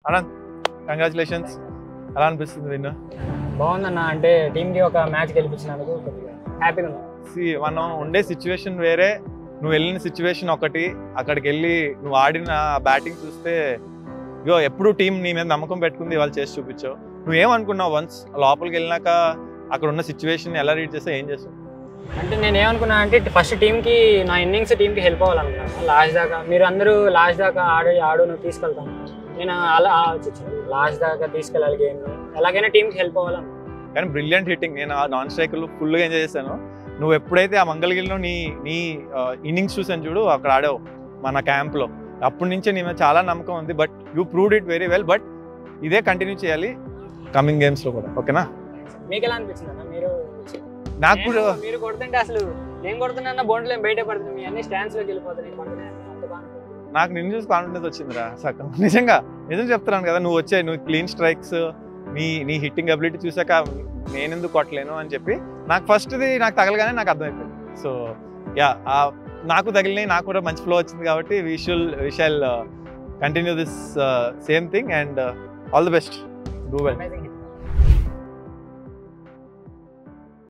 Anant congratulations. ఎలా అనిపిస్తుంది win? బాగుందన్న, అంటే టీంకి ఒక మ్యాచ్ గెలిపించినందుకు హ్యాపీగా ఉంది. మనం ఉండే సిచ్యువేషన్ వేరే, నువ్వు వెళ్ళిన సిచ్యువేషన్ ఒకటి. అక్కడికి వెళ్ళి నువ్వు ఆడిన బ్యాటింగ్ చూస్తే ఇగో ఎప్పుడు టీం నీ మీద నమ్మకం పెట్టుకుంది, వాళ్ళు చేసి చూపించావు. నువ్వేమనుకున్నావు వన్స్ లోపలికి వెళ్ళినాక అక్కడ ఉన్న సిచ్యువేషన్ ఎలా రీడ్ చేస్తే ఏం చేస్తావు? అంటే నేను ఏమనుకున్నా అంటే ఫస్ట్ టీంకి నా ఇన్నింగ్స్ టీంకి హెల్ప్ అవ్వాలనుకున్నాను. లాస్ట్ దాకా మీరు అందరూ లాస్ట్ దాకా ఆడు నువ్వు తీసుకెళ్తాను, నేను అలా ఆలోచించాను. లాస్ట్ దాకా తీసుకెళ్ళాలి గేమ్, ఎలాగైనా టీంకి హెల్ప్ అవ్వాలను. కానీ బ్రిలియంట్ హిట్టింగ్, నేను ఆ నాన్ స్ట్రైకర్లో ఫుల్గా ఎంజాయ్ చేశాను. నువ్వు ఎప్పుడైతే ఆ మంగళగిరిలో నీ ఇన్నింగ్స్ చూసాను చూడు, అక్కడ ఆడావు మన క్యాంప్లో, అప్పటి నుంచే నీ మీద చాలా నమ్మకం ఉంది. But you proved it very well. But ఇదే కంటిన్యూ చేయాలి కమింగ్ గేమ్స్లో కూడా, ఓకేనా? మీకు ఎలా అనిపించింది అన్న? నాకు కూడా మీరు కొడుతుంటే అసలు నేను కొడుతున్నా బౌండరీ లైన్ బయట పడుతుంది, మీ అన్ని స్టాండ్స్లోకి వెళ్ళిపోతున్నాయి. నాకు నిన్ను చూసి కాన్ఫిడెన్స్ వచ్చిందిరా సగం. నిజం చెప్తున్నాను కదా, నువ్వు నువ్వు క్లీన్ స్ట్రైక్స్, నీ హిట్టింగ్ అబిలిటీ చూసాక నేనెందుకు కొట్టలేను అని చెప్పి నాకు ఫస్ట్ది నాకు తగలగానే నాకు అర్థమైపోయింది. సో యా, నాకు తగిలినాయి, నాకు కూడా మంచి ఫ్లో వచ్చింది. కాబట్టి we shall continue this same thing and all the best. Do well.